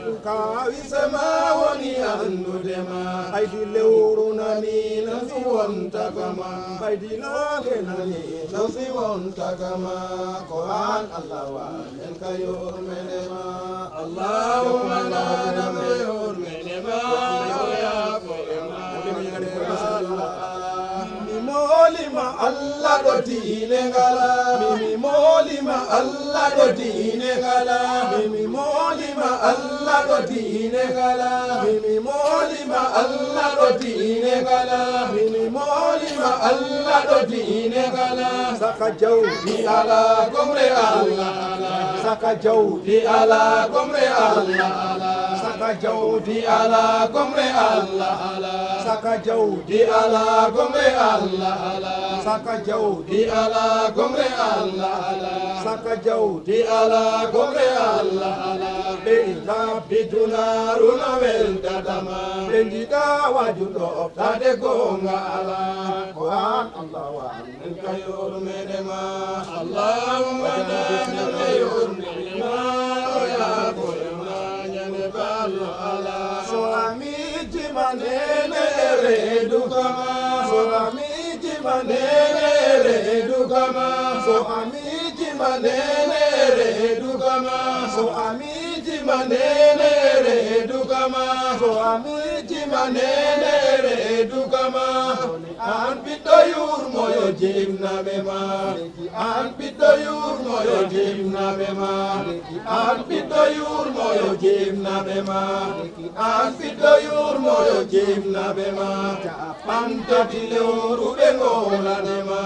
ko khawise ma woni andude ma ay di lewru nani na fi wonta kama ay di lage nani na dosi won tagama Quran Allah wa en kayor menema Allahumma lana mayor menema ya molima Allah do dine ngala mimi molima Allah do dine ngala mimi molima Allah do dine ngala mimi molima Allah do dine ngala mimi molima Allah do dine ngala saka jawdi ala gomre Allah saka jawdi ala gomre Allah saka jawdi ala gomre Allah saka jawdi ala gomre Allah saka jawdi ala gomre Allah saka jawdi ala gomre Allah be biduna runa wel dadama bendida wajudo tade gonga ala Quran Allah wa kayor menema Allahumma lana kayor menema ya koyma nyane ballo ala so ami jimanene redukama so ami jimanene redukama so ami jimanene redukama so ami jimanene redukama so ami jimanene redukama an bidoyur moyo jimna bema an bidoyur moyo jimna bema an bidoyur moyo jimna bema an bidoyur moyo jimna bema pantati leoru bengola nema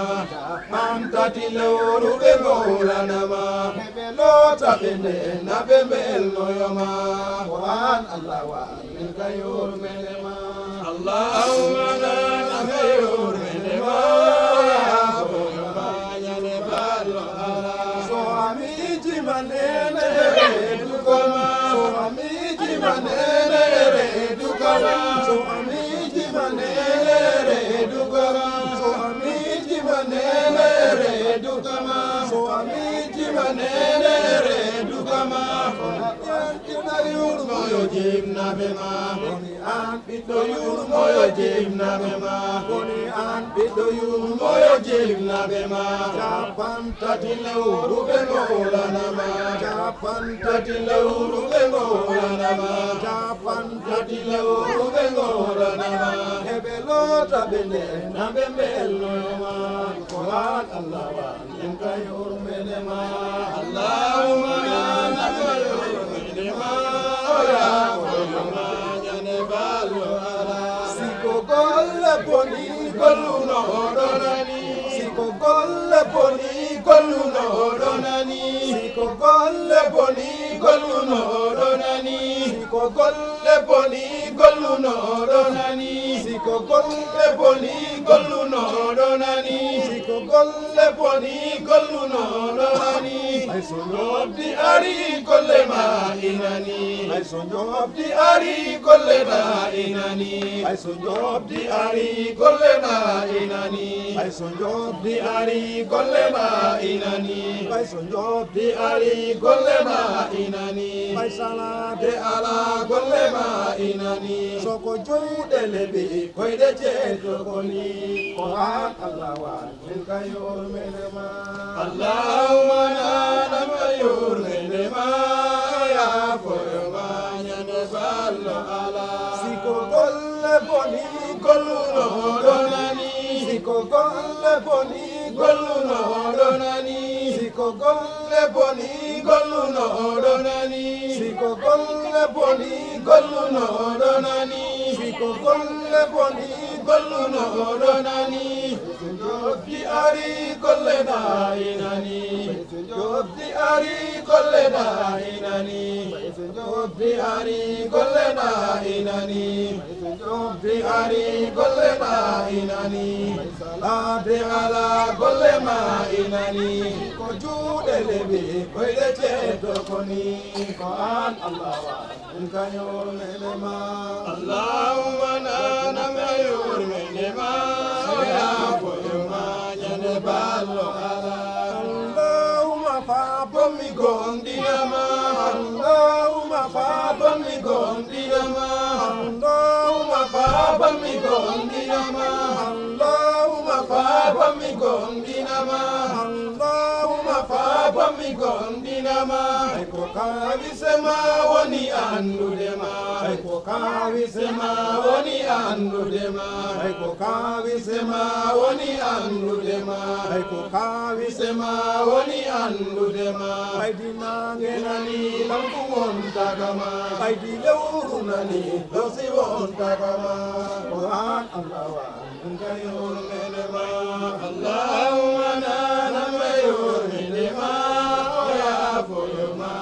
pantati leoru bengola nama belota bende na bembel noyoma Quran Allah wa min kayor menema Allahumma lana kayor menema nyane balo so ami jimanene redukama so ami jimanene redukama so ami jimanene redukama so ami jimanene redukama so ami jimanene redukama moyo jimna bema boni an biddo yur moyo jimna bema boni an biddo yur moyo jimna bema japan tati lewru be ngola nama japan tati lewru be ngola nama japan tati lewru be ngola nama hebelota bende nambe melno ma Quran Allah wa en kayor menema Allahumma la kayor menema siko golle boni golluno donani siko golle boni golluno donani siko golle boni golluno donani siko golle boni golluno donani siko golle boni golluno donani siko golle boni golluno donani ay so nyobdi ari golle ma inani ay so nyobdi ari golle ma inani ay so nyobdi ari golle ma inani ay so nyobdi ari golle ma inani ay so nyobdi ari golle ma inani ay salade ala golle ma inani soko jude lebe koyde jeto koni Quran Allah wa min kayor menema Allahumma lana mayor menema ya foyoma nyane ballo ala siko golle boni golluno donani siko golle boni golluno donani siko golle boni golluno donani siko golle boni golluno donani siko golle boni golluno donani jobdi ari golle na inani jobdi ari golle na inani jobdi ari golle na inani jobdi ari golle na inani salade ala golle ma inani ko jude lebe koyde ceto koni Quran Allah wa en kayor menema Allahumma nana mayor menema ya foyoma nyane ballo ala Allahumma fa mi gondinama Allahumma fa mi gondinama Allahumma fa mi gondinama Allahumma fa mi gondinama woni gondinama ay ko kawisema woni andudema ay ko kawisema woni andudema ay ko kawisema woni andudema ay ko kawisema woni andudema ay dinange nani lampu wontagama ay di lewru nani dosi wontagama Quran Allah wa ngayor menema Allahumma nana mayor menema ya foyoma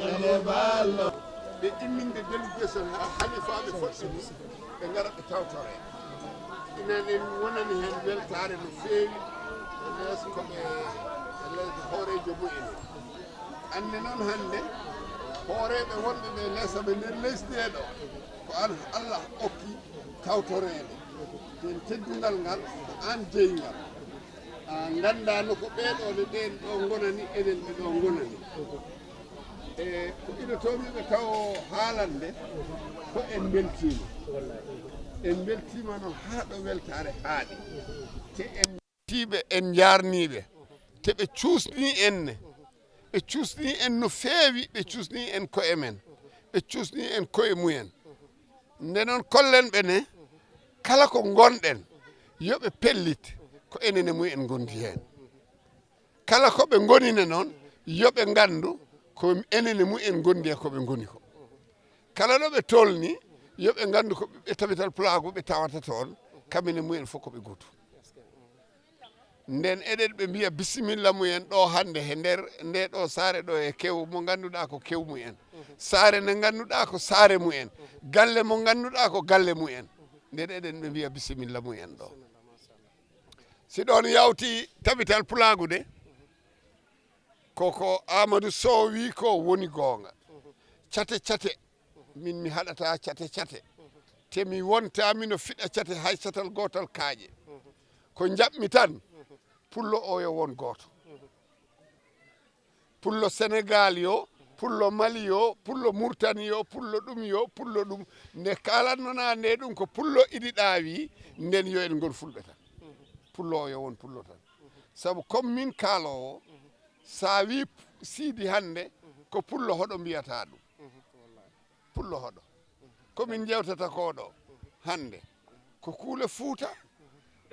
ene ballo ɓe imminde délégation ha halifaɓe foɗɗini ɓe gara ɓe tawtore inen wonani hen weltare no feewi e lees koɓe e lesde hoorejo mumen ande noon hande hooreɓe wonɓe ɓe leesaɓe nder lesdi heɗo ko an Allah okki tawtorede ten teddungal ngal ko an jeyingal gandano ko ɓeɗone ɗen ɗo gonani enen ɓe ɗo gonani e ko idotomiɓe taw haalande ko en beltima noon ha ɗo weltare haaɗi te en tiɓe en jarniɓe te ɓe cuusni enne ɓe cuusni en no feewi ɓe cuusni en koye men ɓe cuusni en koye mumen nde noon kollen ɓe ne kala ko gonɗen yoɓe pellit ko enene mumen gondi hen kala ko ɓe gonine noon yoɓe gandu ko enene mumen gondi e koɓe goni ko kala ɗo ɓe tolni yoɓe gandu ko ɓe tabital plago ɓe tawata toon kamene mumen fof koɓe gotu nden eɗen ɓe mbiya bisimilla mumen ɗo hande he nder nde ɗo saare ɗo e kew mo ganduɗa ko kew mumen saare nde ganduɗa ko saare mumen galle mo ganduɗa ko galle mumen nden eɗen ɓe mbiya bisimilla mumen ɗo si ɗon yawti tabital plago de koko Amadou Sow wi ko woni gonga cate min mi haɗata cate te mi wonta mino fiɗa cate hay catal gotal kaaƴe ko jaɓmi tan pullo o yo won goto pullo Sénégal yo pullo Mali yo pullo Mauritanie yo pullo ɗum nde kalatnona nde ɗum ko pullo iɗi ɗaawi nden yo en gon fulɓe tan pullo o yo won pullo tan saabu comme min kaalowo sa wi Sidi hande ko pullo hoɗo mbiyata ɗum pullo hoɗo komin jewtata koɗo hande ko kuule Fuuta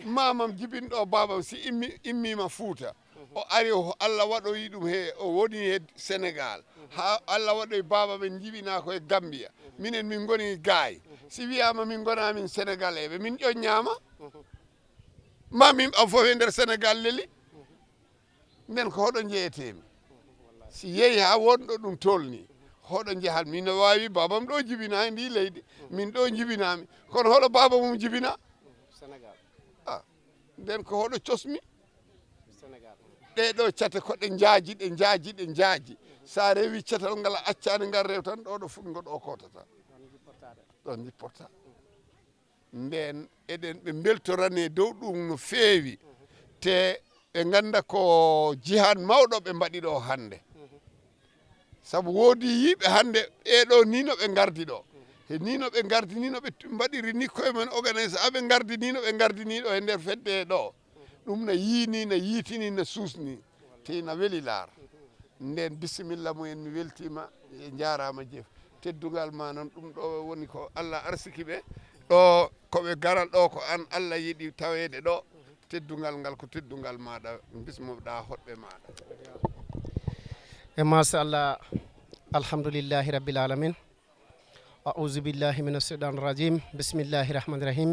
mamam jibinɗo babam si immima Fuuta o ari Allah waɗoyi ɗum he o woni he Sénégal ha Allah waɗoyi baba ɓe jibina koye Gambia minen min goni Gaay si wiyama min gonamin sénégalais ɓe min ƴoññama ma min am fof e nder Sénégal leli nden ko hoɗo jeeyetemi si yeehi ha wonɗo ɗum tolni hoɗo jeehat min no wawi babam ɗo jibina e ndi leydi min ɗo jibinami kono hoɗo baba mum jibina nden ko hoɗo cosmi ɗeɗo cate koɗe jaaji sa rewi catal ngal accani ngal rew tan ɗo fungo ɗo kotata ɗon jipporta nden eɗen ɓe beltorane dow ɗum no feewi te ɓe ganda ko jihad mawɗo ɓe mbaɗi ɗo hande saabu woodi yiɓe hande ɓeɗo ni no ɓe gardi ɗo e ni no ɓe gardi ni no ɓe mbaɗiri ni koye men organise aɓe gardi ni no ɓe gardini ɗo e nder fedde ɗo ɗum no yini no yiitini no suusni te no weeli laar nden bisimilla mumen mi weltima e jarama jeef teddugal ma noon ɗum ɗo woni ko Allah arsiki ɓe ɗo koɓe garal ɗo ko an Allah yiiɗi tawede ɗo teddugal ngal ko teddugal maɗa bismoɗa hoɗɓe maɗa e machallah alhamdoulillahi rabbil alamin a'udhu billahi minash shaitanir rajim bismillahir rahmanir rahim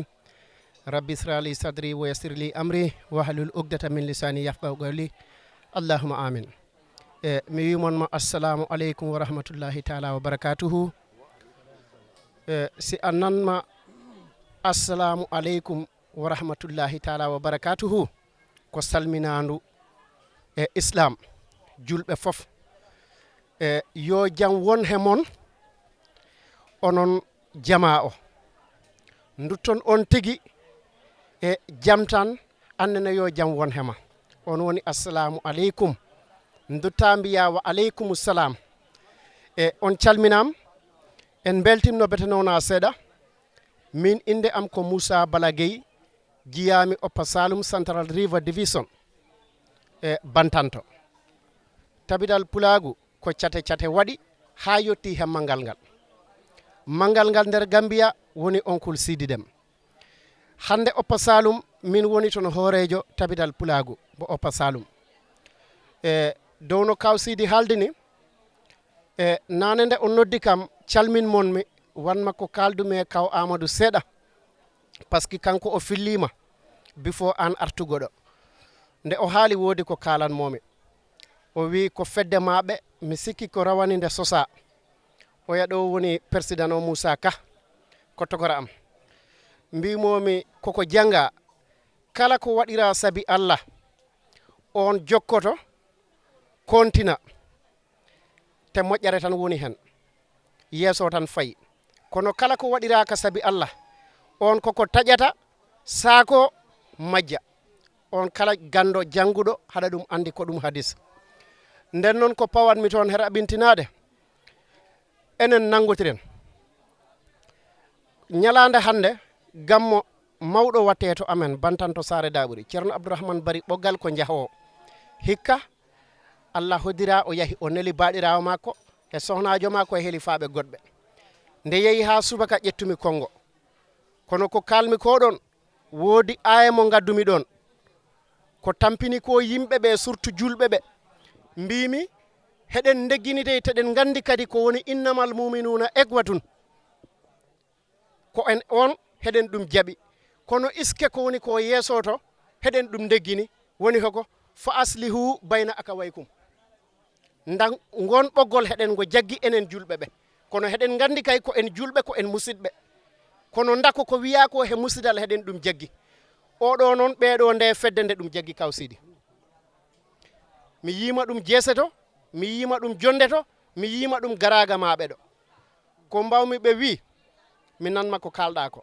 rabbi ishrah li sadri wa yassir li amri wahlul uqdatan min lisani yafqahu qawli allahumma amin mi wimonma assalamu aleykum wa rahmatullahi taala wa barakatuhu si a nanma assalamu aleykum wa rahmatullahi taala wa barakatuhu ko salminandu e islam julɓe fof yo jam won he mon onon jama o dutton on tigi e jam tan annene yo jam won hema on woni assalamu aleykum dutta mbiya wa aleykum salam e on calminam en beltimno betanona seeɗa min inde am ko Moussa Bala Gueye jiyami Upper Saloum Central River Division e Bantanto tabidal pulagu ko cate waɗi ha yetti hemmal ngal nder Gambia woni onkul Sidi Déme hande Oppa Saloum min woni toon hoorejo tabidal pulagu bo Oppa Saloum downo kaw Sidi haaldini nane nde o noddi kam calmin monmi wanma ko kaldume kaw Amadou seeɗa par ce que kanko o fillima before an artugoɗo nde o haali woodi ko kalanmomi o wi ko fedde maɓe mi sikki ko rawani nde sosa o yaɗo woni président o Moussa Ka ko togora am mbimomi koko janga kala ko waɗira sabi Allah on jokkoto kontina te moƴƴere tan woni hen yeeso tan fayi kono kala ko waɗiraka sabi Allah on koko taƴata saako majja on kala gando janguɗo haɗa ɗum andi ko ɗum hadis nden noon ko pawanmi toon her aɓintinade enen nangotiren ñalande hande gammo mawɗo watte to amen bantanto Saare Daɓuri ceerno Abdourahmane Bari ɓoggal ko jahowo hikka Allah hoddira o yahi o neli baɗirawo makko e sohnajo makko e helifaɓe goɗɓe nde yeehi ha subaka ƴettumi kongo kono ko kalmi ko ɗon woodi aya mo gaddumi ɗon ko tampini ko yimɓeɓe surtout julɓeɓe mbimi heɗen degginite teɗen gandi kadi ko woni innamal muminuna egwatun ko en on heɗen ɗum jaaɓi kono iske ko woni ko yeesoto heɗen ɗum deggini woni hoko fa aslihu bayna akawaykum ndan gon ɓoggol heɗen go jaggi enen julɓeɓe kono heɗen gandi kay ko en julɓe ko en musidɓe kono ndako ko wiya ko he musidal heɗen ɗum jaggi oɗo noon ɓeɗo nde fedde nde ɗum jaggi kaw Sidi mi yima ɗum jeeseto mi yima ɗum jondeto mi yima ɗum garaga maɓe ɗo ko mbawmi ɓe wi mi nanma ko kalɗa ko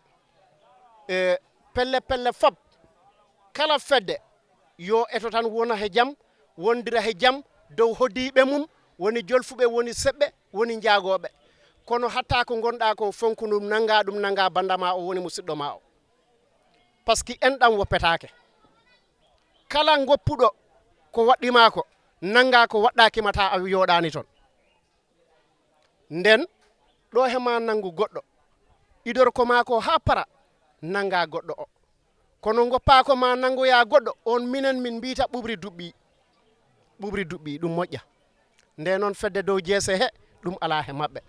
pelle fop kala fedde yo eto tan wona he jaam wondira he jaam dow hoddiɓe mum woni jolfuɓe woni seɓɓe woni jaagoɓe kono hatta ko gonɗa ko fonku ɗum nanga bandama o woni musidɗo ma o par ce que enɗam woppetake kala goppuɗo ko waɗɗima ko nanga ko waɗɗakima ta a yoɗani toon nden ɗo hema nangu goɗɗo idorko ma ko ha para nanga goɗɗo o kono goppa ko ma nangoya goɗɗo on minen min mbita ɓuɓri duɓɓi ɗum moƴƴa nde noon fedde dow jeese he ɗum ala he maɓɓe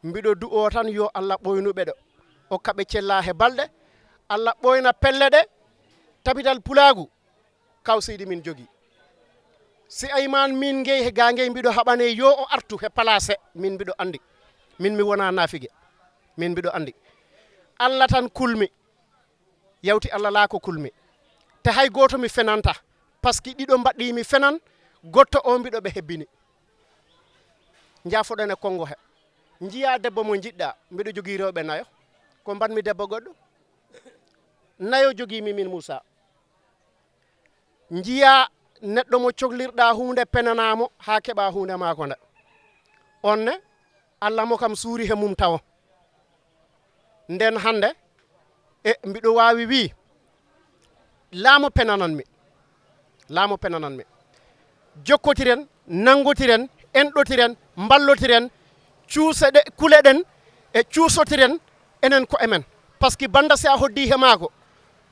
mbiɗo du'o tan yo Allah ɓoynuɓe ɗo okkaɓe cella he balɗe Allah ɓoyna pelle ɗe tabital pulagu kaw Sidi min jogui si ayman min guey ga guey mbiɗo haɓane yo o artu he place min mbiɗo andi min mi wona nafigue min mbiɗo andi Allah tan kulmi yawti Allah la ko kulmi te hay goto mi fenanta par ce que ɗiɗo mbaɗɗi mi fenan gotto o mbiɗo ɓe hebbini jafoɗon e kongo he jiya debbo mo jiɗɗa mbiɗo jogui rewɓe nayo ko mbatmi debbo goɗɗo nayo joguimi min Moussa jiya neɗɗo mo cohlirɗa hunde penanamo ha keɓa hunde mako nde onne Allah mo kam suuri he mum tawo nden hande e mbiɗo wawi wi laamo penananmi jokkotiren nangotiren enɗotiren ballotiren cuuseɗe kuleɗen e cuusotiren enen ko emen par ce que banda si a hoddi he maako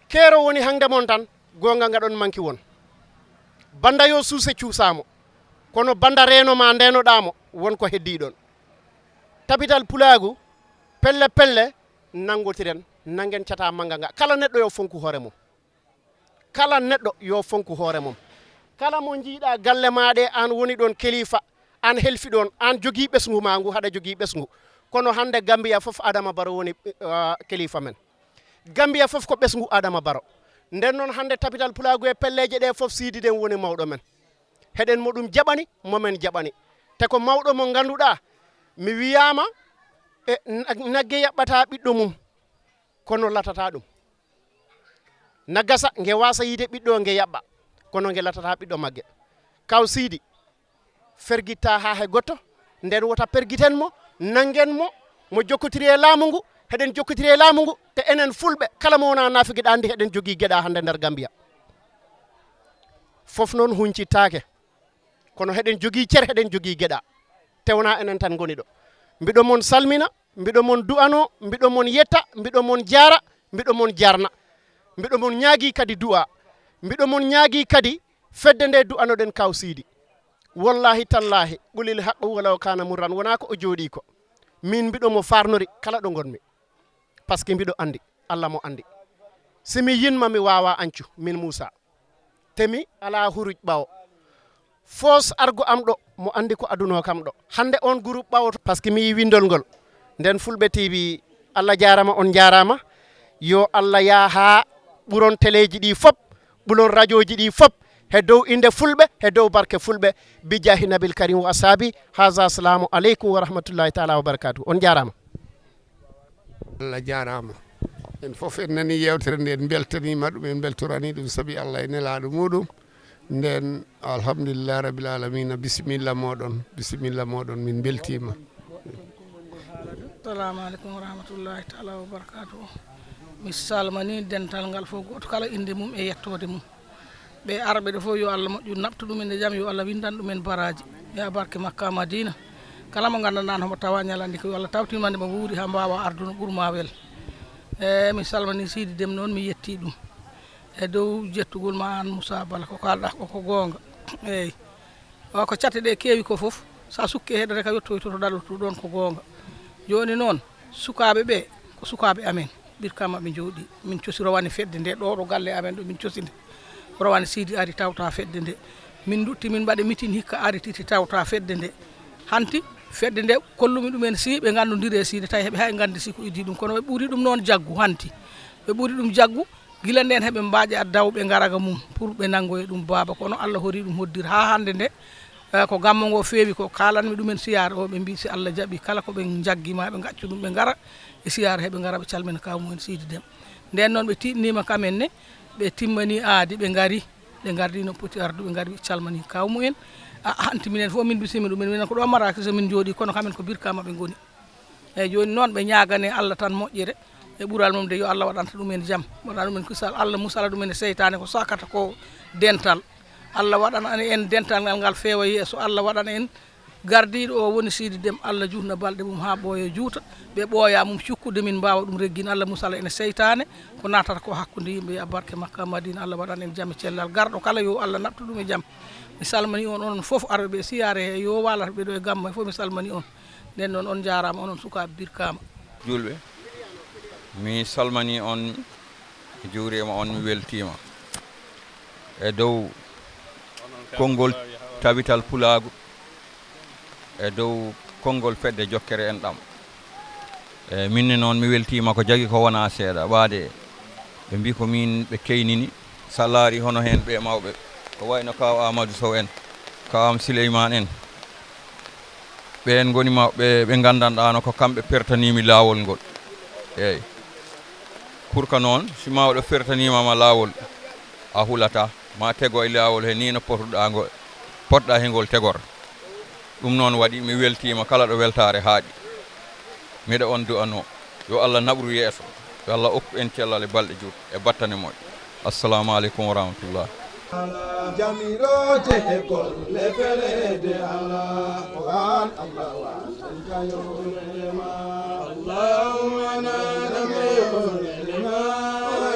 keero woni hangde mon tan gonga ngaɗon manki won banda yo suuse cuusamo kono banda renoma ndenoɗamo wonko heddi ɗon tabital pulagu pelle nangotiren nangen cata manga nga kala neɗɗo yo fonku hoore mum kala mo jiiɗa galle maɗe an woni ɗon kelifa an helfi ɗon an jogui ɓesgu ma ngu haɗa jogui ɓesgu kono hande Gambia foof Adama Barrow woni kelifa men Gambia foof ko ɓesgu Adama Barrow nden noon hande tabital pulagu e pelleje ɗe foof Sidi Déme woni mawɗo men heɗen mo ɗum jaɓani momen jaɓani te ko mawɗo mo ganduɗa mi wiyama e nagge yaɓɓata ɓiɗɗo mum kono latata ɗum nagasa nge wasa yide ɓiɗɗo nge yaɓɓa kono nge latata ɓiɗɗo magge kaw Sidi fergitta ha he goto nden wota pergiten mo nangen mo jokkotiri e laamu ngu heɗen jokkotiri e laamu ngu te enen fulɓe kala mo wona nafigue andi heɗen jogui gueɗa hande nder Gambia fof noon huncittake kono heɗen jogii cer heɗen jogii geɗa tewna enen tan ngoni ɗo mbiɗo mon salmina mbiɗo mon du'ano mbiɗo mon yetta mbiɗo mon jaara mbiɗo mon jarna mbiɗo mon ñaagi kadi du'a mbiɗo mon ñaagi kadi fedde nde du'anoɗen kaw Sidi wallahi tallahi ɓulil haqqu walaw kana murran wona ko o jooɗi ko min mbiɗo mo farnori kala ɗo gonmi par ce que mbiɗo andi Allah mo andi simi yinma mi wawa ancu min Moussa temi ala huruj ɓawo fos argo am ɗo mo andi ko aduno kam ɗo hande on groupe ɓawoto par ce que mi yi windol ngol nden Fulɓe TV Allah jarama on jarama yo Allah yaha ɓuron téléji ɗi fop ɓuron radio ji ɗi fop he dow inde Fulɓe he dow barke Fulɓe bi jahi nabil karim wa asabi haza assalamu aleykum wa rahmatullahi taala wa barakatuh on jarama Allah jarama en fof en nani yewtere nde en beltanima ɗum en beltorani ɗum saabi Allah e nelaɗo muɗum nden alhamdulillah rabbil alamina bisimilla moɗon min beltima. Assalamu aleykum wa rahmatullahi taala wa barakatuh mi salmani dental ngal fof goto kala inde mum e yettode mum ɓe arɓe ɗo fof yo Allah moƴƴu nabtu ɗumen e jaam yo Allah windan ɗumen baraji ya barke Makka Madina kala mo gandanɗa homo tawa ñalandi ko yo Allah tawtimande mo wuuri ha mbawa arduno ɓuurma wel mi salmani Sidi Déme noon mi yetti ɗum e dow jettugol ma an Moussa Bala ko kalɗa koko gonga eyyi o ko catte ɗe keewi ko foof sa sukki e heɗore ka yettoy toto ɗaɗoto ɗon ko gonga joni noon sukaɓe ɓe ko sukaɓe amen ɓirkama ɓe jooɗi min cosi rowani fedde nde ɗo galle amen ɗo min coside rowani Sidi ari tawta fedde nde min dutti min mbaɗe mitin hikka ari titi tawta fedde nde hanti fedde nde kollumi ɗumen si ɓe gandodiri e Sidi tawi heɓe hay gandi si ko idi ɗum kono ɓe ɓuuri ɗum noon jaggu hanti ɓe ɓuuri ɗum jaggu gila nden heɓe mbaaƴe addaw ɓe garaga mum pour ɓe nangoye ɗum baaba kono Allah hori ɗum hoddira ha hande nde ko gammo ngo feewi ko kalanmi ɗumen siyare o ɓe mbi si Allah jaaɓi kala ko ɓe jaggima ɓe gaccu ɗum ɓe gara e siyare heɓe gara ɓe calmina kawmumen Sidi Déme nden noon ɓe tiɗnima kamen ne ɓe timmani aadi ɓe gari ɓe gardi no poti ardu ɓe gari ɓe calmani kawmumen hanti minen fof min bisimi ɗumen minen ko ɗo maraki so min jooɗi kono kamen ko birkama ɓe goni eyyi joni noon ɓe ñagane Allah tan moƴƴere e ɓuural mum de yo Allah waɗanta ɗumen jaam waɗa ɗumen kisal Allah musala ɗumen e seytane ko sakata ko dental Allah waɗana en dental ngal feewa yeeso Allah waɗana en gardiɗo o woni Sidi Déme Allah jutna balɗe mum ha ɓooya juuta ɓe ɓooya mum cukkude min mbawa ɗum reggin Allah musala ene seytane ko natata ko hakkude yimɓe ya barke Makka Madina Allah waɗana en jaam e cellal garɗo kala yo Allah nabtu ɗum e jaam mi salmani on onon foof arɓe ɓe siyare he yo walata ɓe ɗo e gamma fof mi salmani on nden noon on jarama onon sukaɓe birkama julɓe mi salmani on mi juurima on mi weltima e dow konngol tawital pulagu e dow konngol fedde jokkere en ɗam e minne noon mi weltima ko jagui ko wona seeɗa waade ɓe mbi ko min ɓe keynini sa laari hono hen ɓe mawɓe ko wayno kaw Amadou Sow en kawam Souleymane en ɓen goni mawɓe ɓe gandanɗano ko kamɓe pertanimi lawol ngol eyyi pour que noon si mawɗo fertanimama lawol a hulata ma tego e lawol he ni no potɗa hengol tegor ɗum noon waɗi mi weltima kala ɗo weltare haaɗi miɗa on du'ano yo Allah naɓru yeeso yo Allah okku en cellal e balɗe juut e battane moƴƴe assalamu aleykum wa rahmatullah jamirote e golle felede ala Qur'an Allah wa sanjayolema Allahumma nanameyolema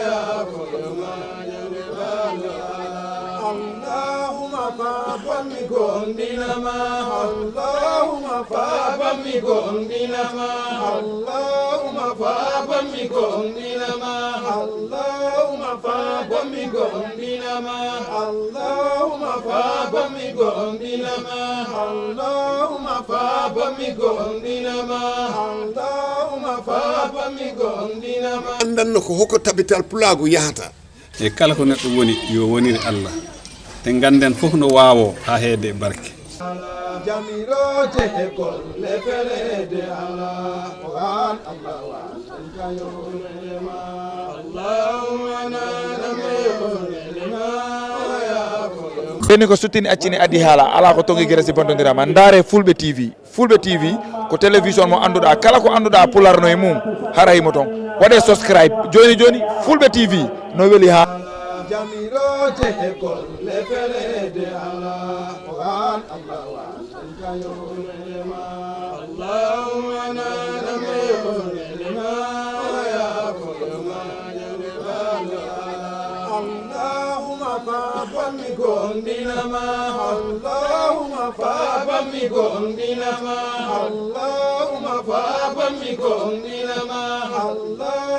ya kolema Allahumma fabami gondinama Allahumma fabami gondinama Allahumma fabami gondinama Allahumma fabami gondinama Allahumma fabami gondinama Allahumma fabami gondinama Allahumma fabami gondinama andanno ko hokko tabital pulagu yahata e kala ko neɗɗo woni yo wonire Allah te ganden fof no wawo ha heede barke jamirote e golle felede ala Qur'an Allah wa sanjayolema Allahumma nanameyolema ɓeni ko suttini accini addi haala ala ko tongi guere si bontodirama ndaare Fulɓe TV ko télévision mo anduɗa kala ko anduɗa pularno e mum hara himo toon waɗe subscribe joni Fulɓe TV no weeli ha jamirote kolle felede Allah wan Allah wan kayolema Allahumma nanameyolema ya kolema Allahumma fabami gondinama Allahumma fabami gondinama Allahumma fabami gondinama Allah